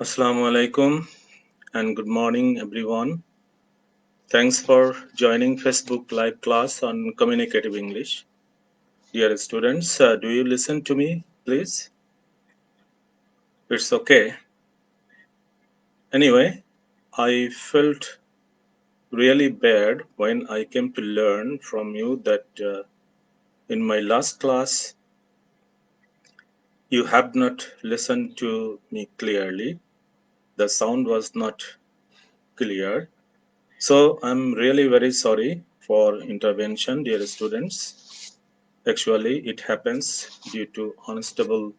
Assalamu alaikum and good morning everyone. Thanks for joining Facebook live class on Communicative English. Dear students, do you listen to me please? It's okay. Anyway, I felt really bad when I came to learn from you that in my last class you have not listened to me clearly. The sound was not clear. So I'm really very sorry for intervention, dear students. Actually, it happens due to unstable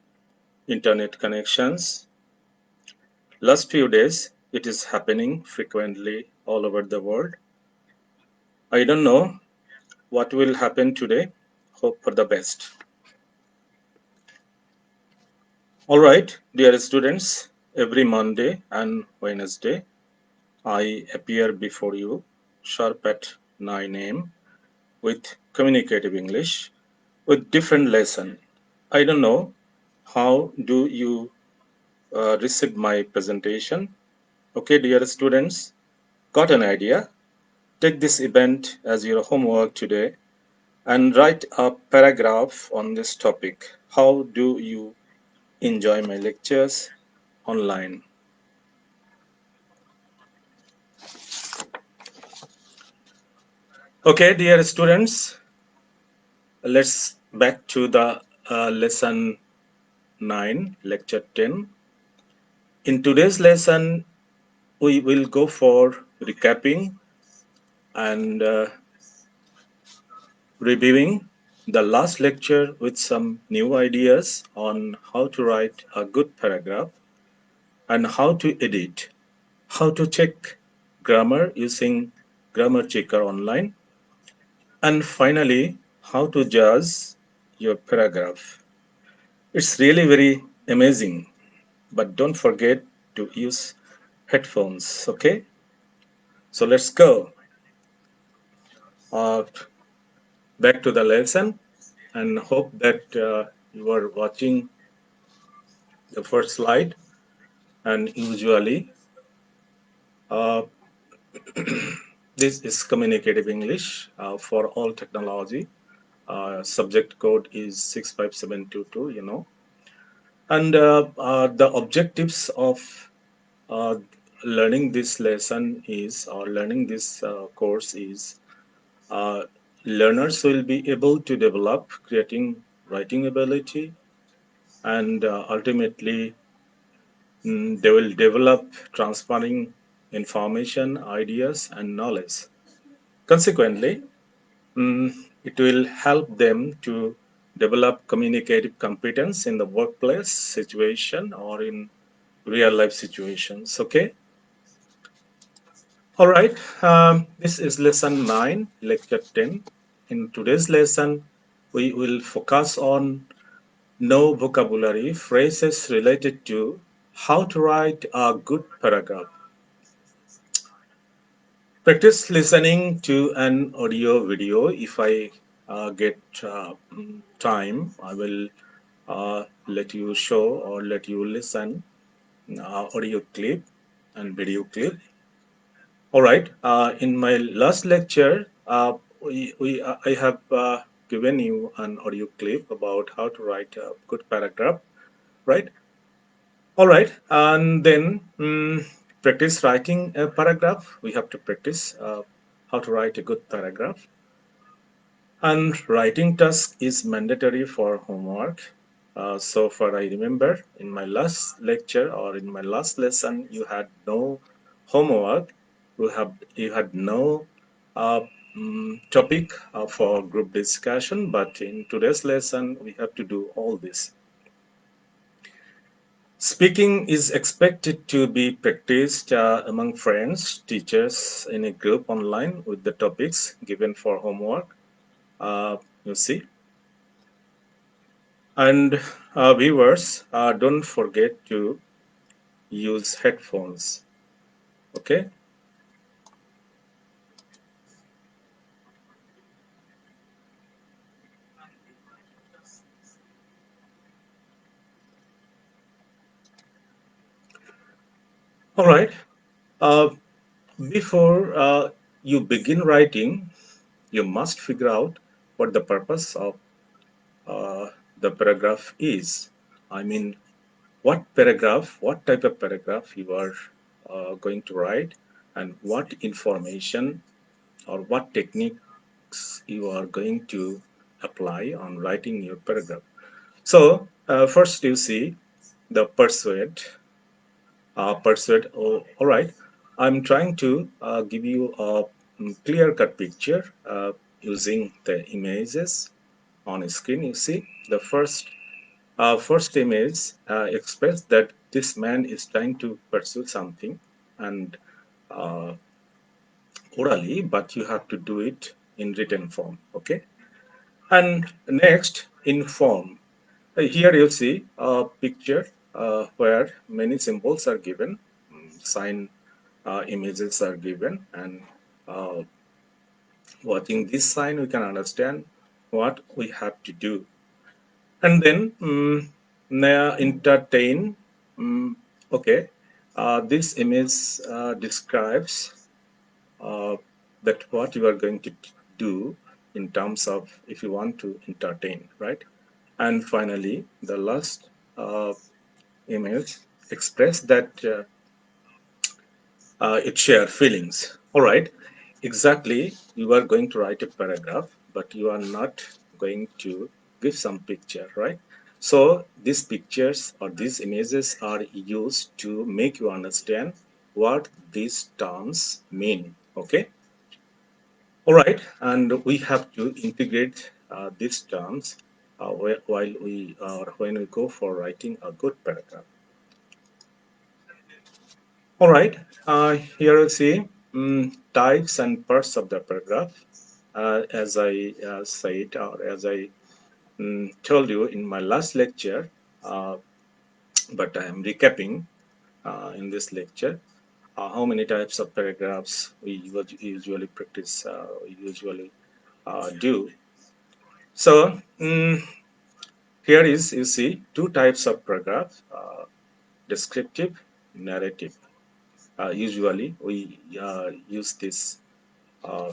internet connections. Last few days, it is happening frequently all over the world. I don't know what will happen today. Hope for the best. All right, dear students, every Monday and Wednesday, I appear before you sharp at 9 a.m. with Communicative English with different lesson. I don't know how do you receive my presentation. Okay, dear students, got an idea? Take this event as your homework today and write a paragraph on this topic. How do you enjoy my lectures online? Okay, dear students, let's back to the lesson 9, lecture 10. In today's lesson, we will go for recapping and reviewing the last lecture with some new ideas on how to write a good paragraph and how to edit, how to check grammar using Grammar Checker online, and finally, how to judge your paragraph. It's really very amazing, but don't forget to use headphones, okay? So let's go uh, back to the lesson and hope that you are watching the first slide. And usually, uh, this is Communicative English for all technology. Subject code is 65722, And the objectives of uh, learning this lesson is, or learning this course is, uh, learners will be able to develop creating writing ability and ultimately they will develop transferring information, ideas, and knowledge. Consequently, it will help them to develop communicative competence in the workplace situation or in real life situations. Okay. All right. This is lesson 9, lecture 10. In today's lesson, we will focus on no vocabulary phrases related to how to write a good paragraph. Practice listening to an audio video. If I get time, I will let you show or let you listen audio clip and video clip. All right. In my last lecture, I have given you an audio clip about how to write a good paragraph, right? All right. And then practice writing a paragraph. We have to practice how to write a good paragraph. And writing task is mandatory for homework. So far, I remember in my last lecture or in my last lesson, you had no homework. You had no uh, topic for group discussion. But in today's lesson, we have to do all this. Speaking is expected to be practiced among friends, teachers in a group online with the topics given for homework. You see. And viewers, don't forget to use headphones. Okay. All right. Uh, Before you begin writing, you must figure out what the purpose of uh, the paragraph is. I mean, what type of paragraph you are going to write, and what information or what techniques you are going to apply on writing your paragraph. So, first you see the persuade. Persuade. Oh, all right. I'm trying to give you a clear-cut picture using the images on a screen. You see the first image express that this man is trying to pursue something and uh, orally, but you have to do it in written form. Okay. And next, inform. Here you see a picture where many symbols are given, sign images are given, and uh, watching this sign, we can understand what we have to do. And then entertain. Um, okay, this image describes uh, that what you are going to do in terms of if you want to entertain, right? And finally, the last image express that it share feelings. All right, exactly. You are going to write a paragraph, but you are not going to give some picture, right? So these pictures or these images are used to make you understand what these terms mean. Okay. All right, and we have to integrate these terms while we or when we go for writing a good paragraph. All right, here you see types and parts of the paragraph. As I said, or as I told you in my last lecture, uh, but I am recapping in this lecture. How many types of paragraphs we usually practice, we usually do. So here is, you see, two types of paragraph, descriptive, narrative. Usually we use this uh,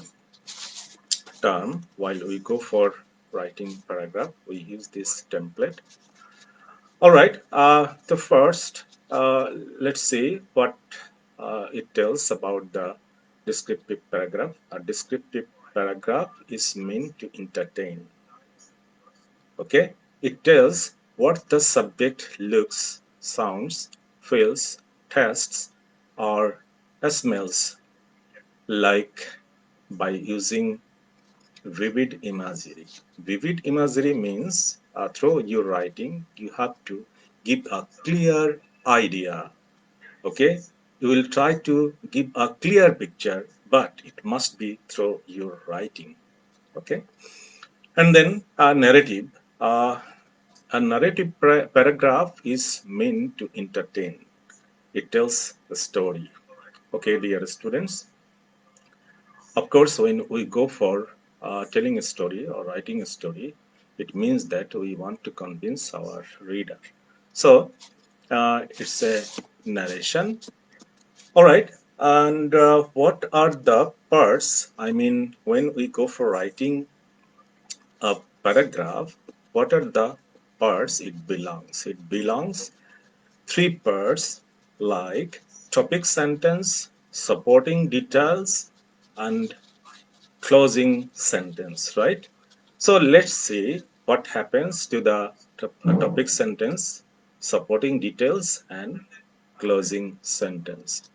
term while we go for writing paragraph. We use this template. All right. The first, let's see what it tells about the descriptive paragraph. A descriptive paragraph is meant to entertain. Okay. It tells what the subject looks, sounds, feels, tastes, or smells like by using vivid imagery. Vivid imagery means through your writing, you have to give a clear idea. Okay, you will try to give a clear picture, but it must be through your writing. Okay, and then a narrative. A narrative paragraph is meant to entertain. It tells the story. Okay, dear students, of course, when we go for telling a story or writing a story, it means that we want to convince our reader. So it's a narration. All right. And what are the parts? I mean, when we go for writing a paragraph, what are the parts it belongs? It belongs three parts like topic sentence, supporting details, and closing sentence, right? So let's see what happens to the topic sentence, supporting details, and closing sentence.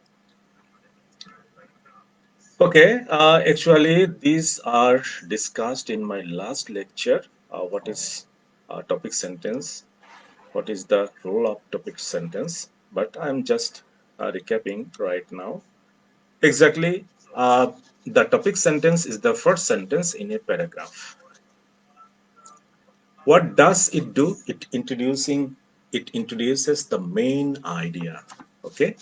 Okay, actually, these are discussed in my last lecture. What is topic sentence? What is the role of topic sentence? But I'm just recapping right now. Exactly, the topic sentence is the first sentence in a paragraph. What does it do? It introduces the main idea. Okay.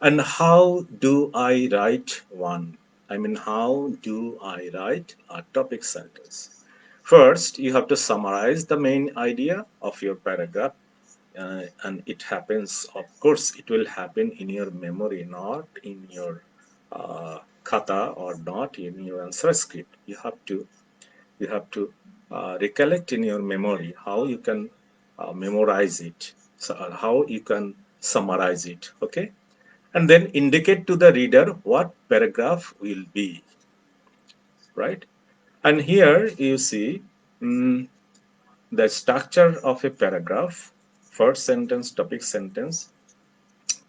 And how do I write one? I mean, how do I write a topic sentence? First, you have to summarize the main idea of your paragraph. and it happens, of course, it will happen in your memory, not in your kata or not in your answer script. You have to recollect in your memory how you can memorize it, so, how you can summarize it. Okay, and then indicate to the reader what paragraph will be, right? And here you see mm, the structure of a paragraph: first sentence, topic sentence,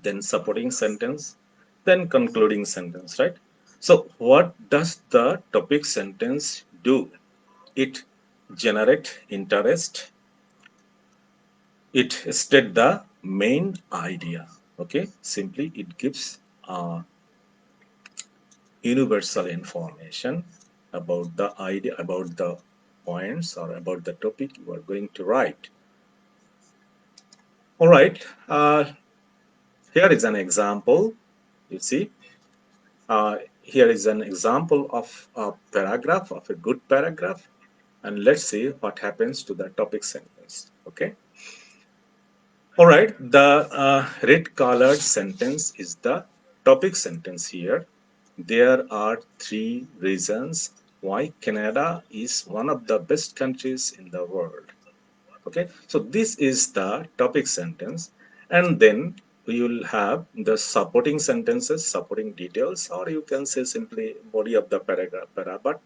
then supporting sentence, then concluding sentence, right? So what does the topic sentence do? It generate interest, it state the main idea. Okay, simply it gives universal information about the idea, about the points, or about the topic you are going to write. All right, here is an example. You see, here is an example of a paragraph, of a good paragraph, and let's see what happens to the topic sentence. Okay. All right, the red colored sentence is the topic sentence here. There are three reasons why Canada is one of the best countries in the world. Okay, so this is the topic sentence, and then you will have the supporting sentences, supporting details, or you can say simply body of the paragraph. But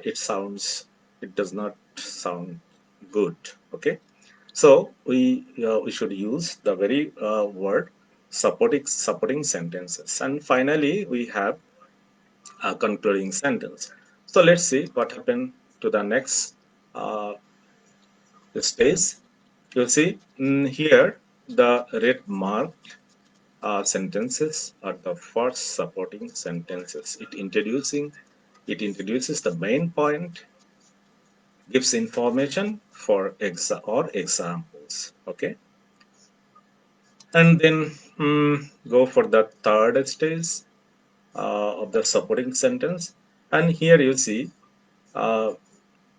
it sounds, it does not sound good. Okay, so we should use the very word supporting sentences, and finally we have a concluding sentence. So let's see what happened to the next uh, stage. You see here the red marked sentences are the first supporting sentences. It introduces the main point, gives information for or examples. Okay, and then go for the third stage of the supporting sentence. And here you see uh,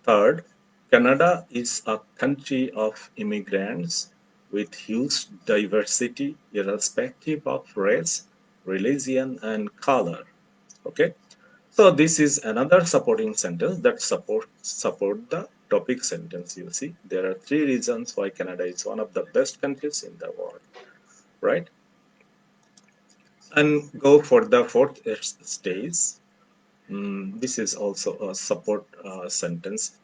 third, Canada is a country of immigrants with huge diversity irrespective of race, religion, and color. Okay, so this is another supporting sentence that support the topic sentence. You see, there are three reasons why Canada is one of the best countries in the world, right? And go for the fourth stage. This is also a support sentence,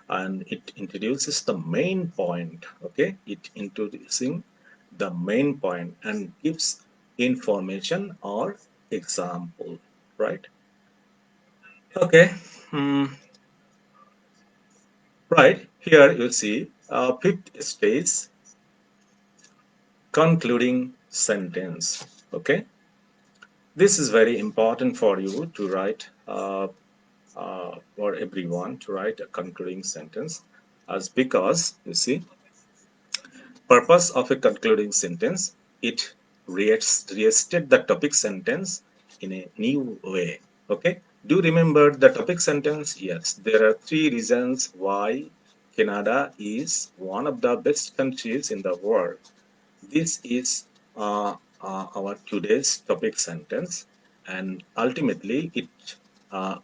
and it introduces the main point. Okay, it introducing the main point and gives information or example, right? Okay, mm, right here you see fifth stage, concluding sentence. Okay, this is very important for you to write, for everyone to write a concluding sentence, as because you see purpose of a concluding sentence, it restate the topic sentence in a new way. Okay, do you remember the topic sentence? Yes, there are three reasons why Canada is one of the best countries in the world. This is our today's topic sentence, and ultimately it uh,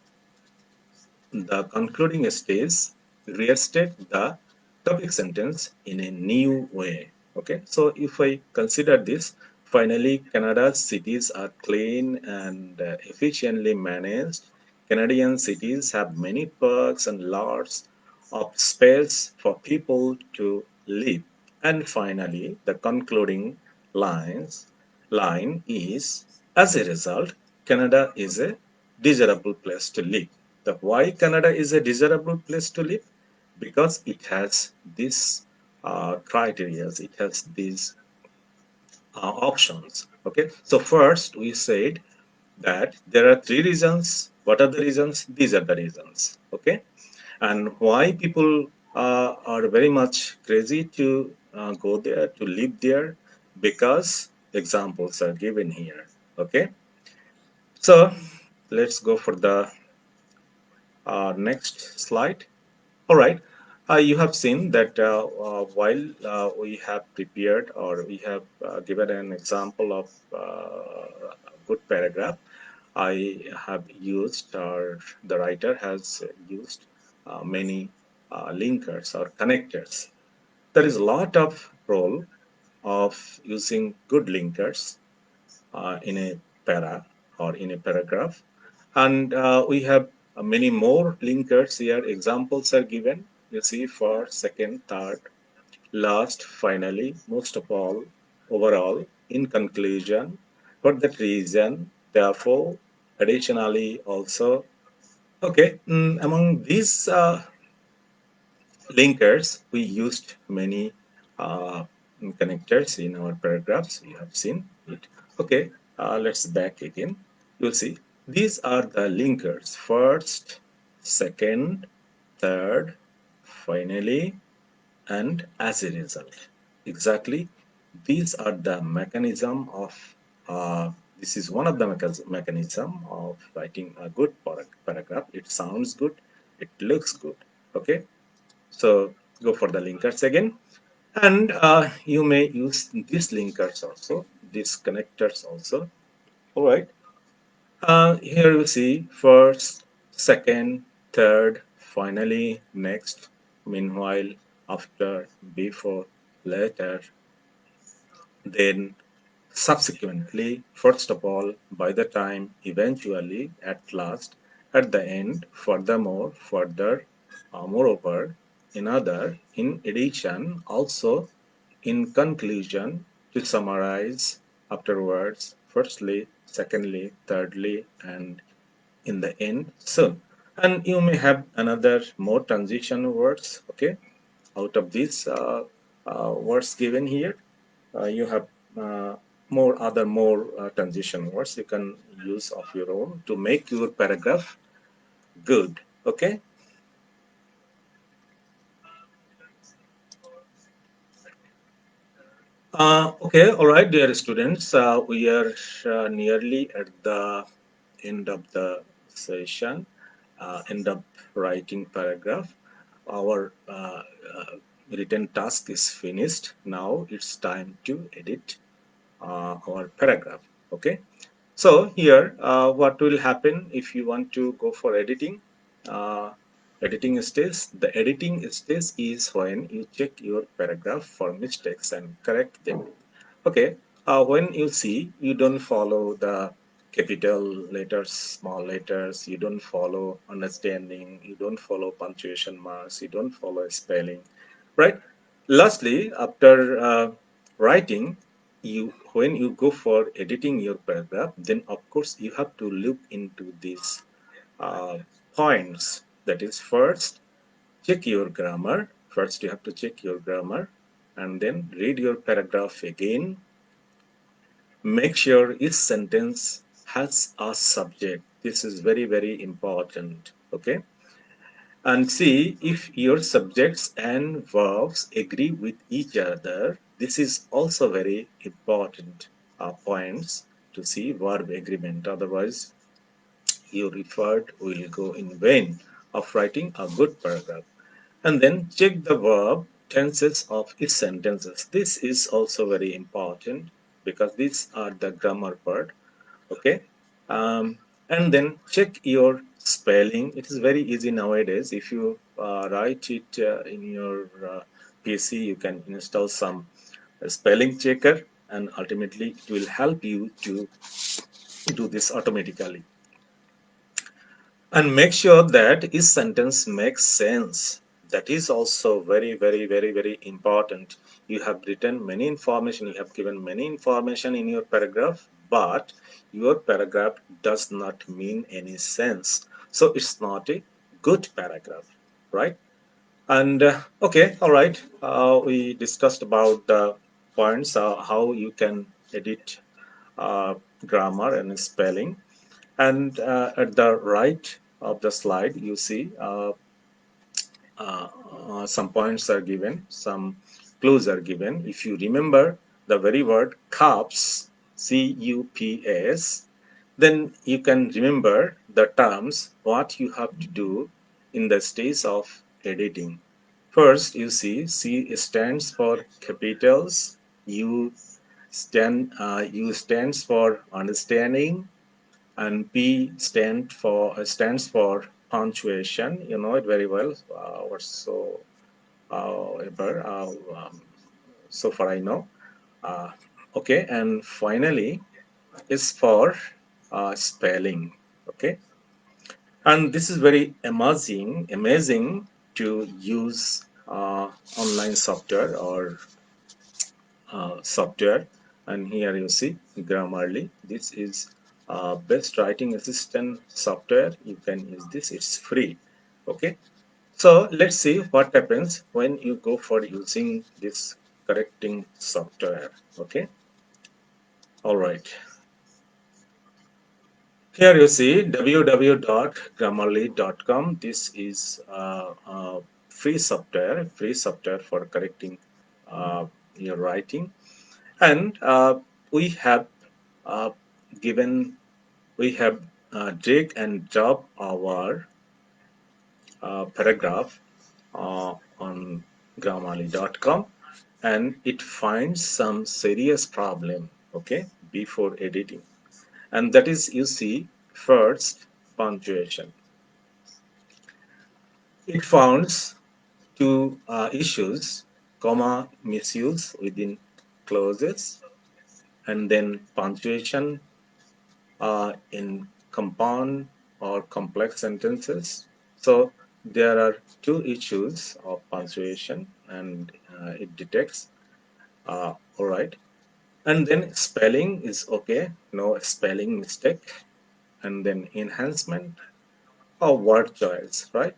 the concluding stage restate the topic sentence in a new way. Okay, so if I consider this, finally, Canada's cities are clean and efficiently managed. Canadian cities have many parks and lots of space for people to live. And finally, the concluding line is, as a result, Canada is a desirable place to live. The why Canada is a desirable place to live? Because it has these criteria, it has these options. Okay, so first we said that there are three reasons. What are the reasons? These are the reasons. Okay, and why people are very much crazy to go there, to live there? Because examples are given here. Okay, so let's go for the next slide. All right. You have seen that while we have prepared or we have given an example of a good paragraph, I have used or the writer has used many linkers or connectors. There is a lot of role of using good linkers in a para or in a paragraph. And we have many more linkers here. Examples are given. You see, for second, third, last, finally, most of all, overall, in conclusion, for that reason, therefore, additionally, also. Okay, among these linkers, we used many uh, connectors in our paragraphs. You have seen it. Okay, let's back again. You'll see these are the linkers. First, second, third, finally, and as a result. Exactly, these are the mechanism of. This is one of the mechanism of writing a good paragraph. It sounds good. It looks good. Okay, so go for the linkers again. And you may use these linkers also, these connectors also. All right. Here you see first, second, third, finally, next, meanwhile, after, before, later, then subsequently, first of all, by the time, eventually, at last, at the end, furthermore, further, moreover, in other, in addition, also, in conclusion, to summarize, afterwards, firstly, secondly, thirdly, and in the end, soon. And you may have another more transition words, okay, out of these words given here you have uh, more transition words you can use of your own to make your paragraph good. Okay. Okay, all right, dear students, we are nearly at the end of the session, end of writing paragraph. Our written task is finished. Now it's time to edit our paragraph. Okay. So here, what will happen if you want to go for editing? Uh, Editing stage. The editing stage is when you check your paragraph for mistakes and correct them. Okay. When you see you don't follow the capital letters, small letters, you don't follow understanding, you don't follow punctuation marks, you don't follow spelling, right? Lastly, after writing, you when you go for editing your paragraph, then of course you have to look into these uh, points. That is, first check your grammar. First, you have to check your grammar, and then read your paragraph again. Make sure each sentence has a subject. This is very, very important. Okay. And see if your subjects and verbs agree with each other. This is also very important points to see verb agreement. Otherwise, your effort will go in vain of writing a good paragraph. And then check the verb tenses of its sentences. This is also very important because these are the grammar part. Okay. And then check your spelling. It is very easy nowadays. If you write it in your PC, you can install some spelling checker, and ultimately it will help you to do this automatically. And make sure that each sentence makes sense. That is also very, very, very, very important. You have written many information, you have given many information in your paragraph, but your paragraph does not mean any sense. So it's not a good paragraph, right? And okay, all right. We discussed about the points, how you can edit uh, grammar and spelling. And at the right of the slide, you see some points are given, some clues are given. If you remember the very word cups, CUPS, then you can remember the terms, what you have to do in the stage of editing. First, you see, C stands for capitals, U U stands for understanding, and P stands for punctuation. You know it very well. Whatso ever so far I know. Uh, okay, and finally is for spelling. Okay, and this is very amazing to use online software or software. And here you see Grammarly. This is best writing assistant software. You can use this. It's free. Okay. So let's see what happens when you go for using this correcting software. Okay. All right. Here you see www.grammarly.com. This is free software for correcting your writing. And we have uh, given, we have drag and drop our paragraph on grammarly.com, and it finds some serious problem, okay, before editing. And that is, you see, first, punctuation. It founds two issues: comma misuse within clauses, and then punctuation in compound or complex sentences. So there are two issues of punctuation, and it detects. All right. And then spelling is okay, no spelling mistake. And then enhancement or word choice, right?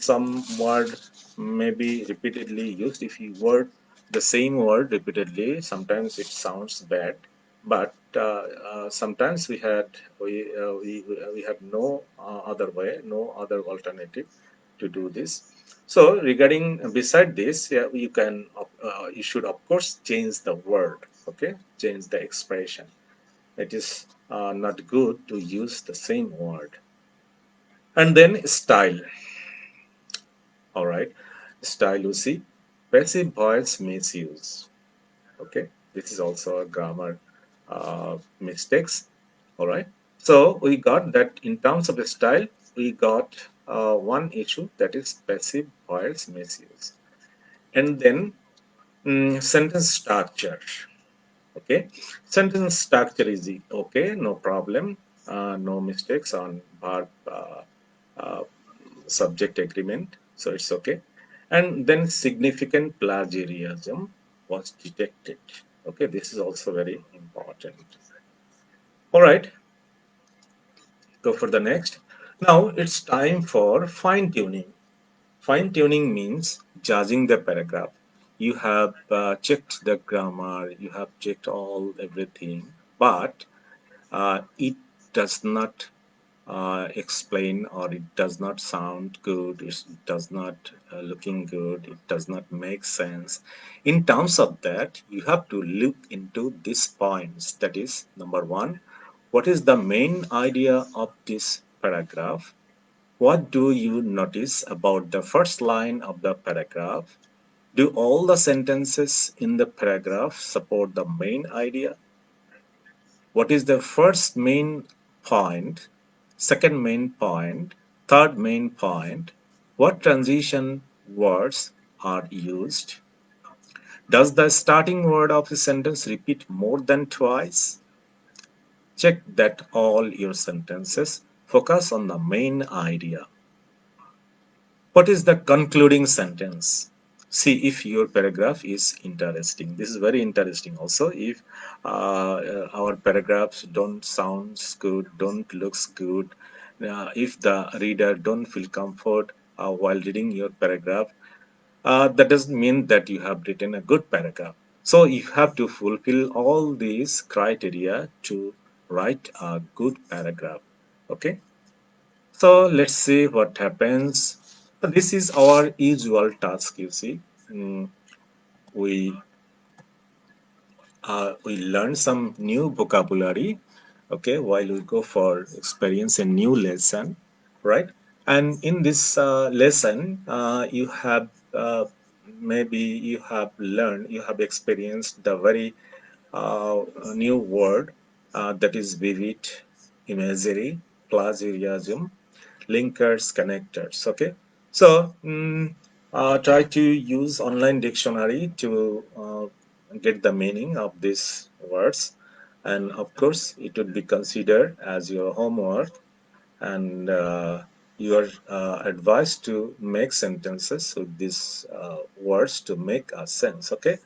Some word may be repeatedly used. If you word the same word repeatedly, sometimes it sounds bad. But sometimes we have no other way, no other alternative to do this. So regarding beside this, yeah, you should of course change the word, okay, change the expression. It is not good to use the same word. And then style. All right. Style, you see, passive voice misuse. Okay. This is also a grammar mistakes. All right. So we got that in terms of the style, we got one issue, that is passive voice misuse. And then sentence structure. Okay. Sentence structure is okay, no problem. No mistakes on verb uh, subject agreement, so it's okay. And then significant plagiarism was detected. Okay, this is also very important. All right, go for the next. Now it's time for fine tuning. Fine tuning means judging the paragraph. You have checked the grammar, you have checked all everything, but it does not explain, or it does not sound good, it does not looking good, it does not make sense. In terms of that, you have to look into these points. That is, number one, what is the main idea of this paragraph? What do you notice about the first line of the paragraph? Do all the sentences in the paragraph support the main idea? What is the first main point, second main point, third main point? What transition words are used? Does the starting word of a sentence repeat more than twice? Check that all your sentences focus on the main idea. What is the concluding sentence? See if your paragraph is interesting. This is very interesting also. If our paragraphs don't sounds good, don't looks good, if the reader don't feel comfort while reading your paragraph, that doesn't mean that you have written a good paragraph. So you have to fulfill all these criteria to write a good paragraph. Okay. So let's see what happens. This is our usual task, you see. Mm, we we learn some new vocabulary, okay, while we go for experience a new lesson, right? And in this lesson, you have maybe you have learned, you have experienced the very new word that is vivid imagery, plagiarism, linkers, connectors. Okay, so try to use online dictionary to get the meaning of these words, and of course, it would be considered as your homework, and you are advised to make sentences with these words to make a sense. Okay,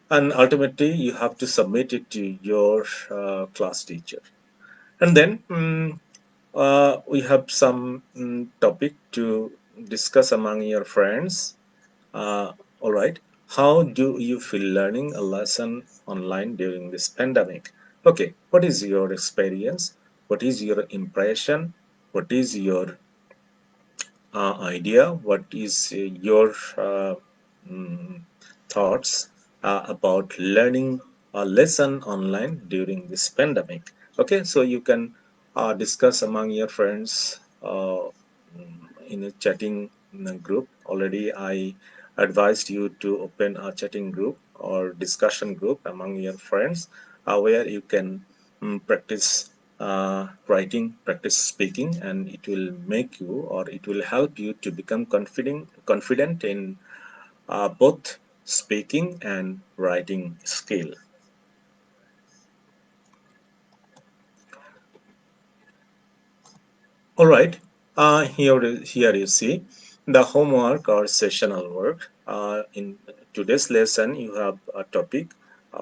and ultimately you have to submit it to your class teacher, and then we have some topic to discuss among your friends. uh, all right, how do you feel learning a lesson online during this pandemic? Okay, what is your experience, what is your impression, what is your idea, what is your mm, thoughts about learning a lesson online during this pandemic? Okay, so you can discuss among your friends in a chatting group. Already I advised you to open a chatting group or discussion group among your friends where you can practice writing, practice speaking, and it will make you, or it will help you to become confident in both speaking and writing skill. All right. Here you see the homework or sessional work. In today's lesson, you have a topic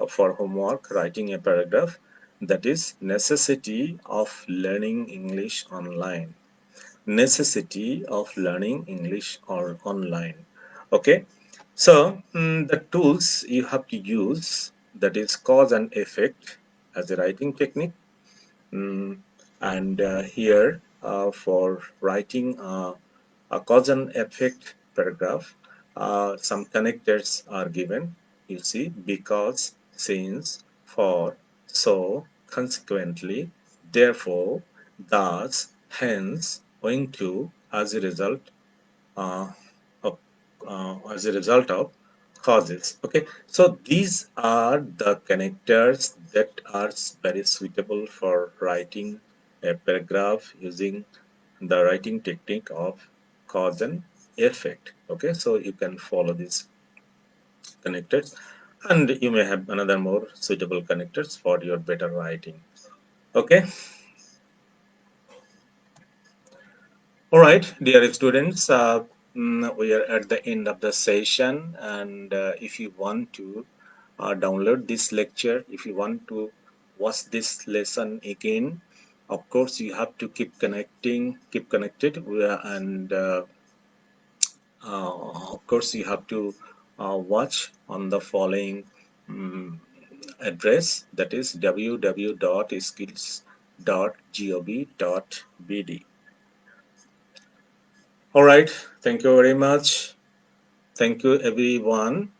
for homework, writing a paragraph, that is necessity of learning English online. Necessity of learning English or online. Okay, so the tools you have to use, that is cause and effect as a writing technique. Mm, and here for writing a cause and effect paragraph, some connectors are given. You see, because, since, for, so, consequently, therefore, thus, hence, owing to, uh, of, as a result of causes. Okay, so these are the connectors that are very suitable for writing a paragraph using the writing technique of cause and effect. Okay, so you can follow these connectors, and you may have another more suitable connectors for your better writing. Okay. All right, dear students, we are at the end of the session, and if you want to download this lecture, if you want to watch this lesson again, of course, you have to keep connected, and of course, you have to watch on the following um, address, that is www.skills.gov.bd. All right, thank you very much. Thank you, everyone.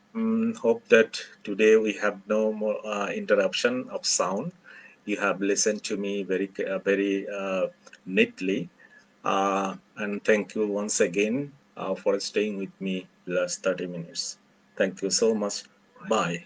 Hope that today we have no more interruption of sound. You have listened to me very neatly, and thank you once again for staying with me last 30 minutes. Thank you so much. Bye.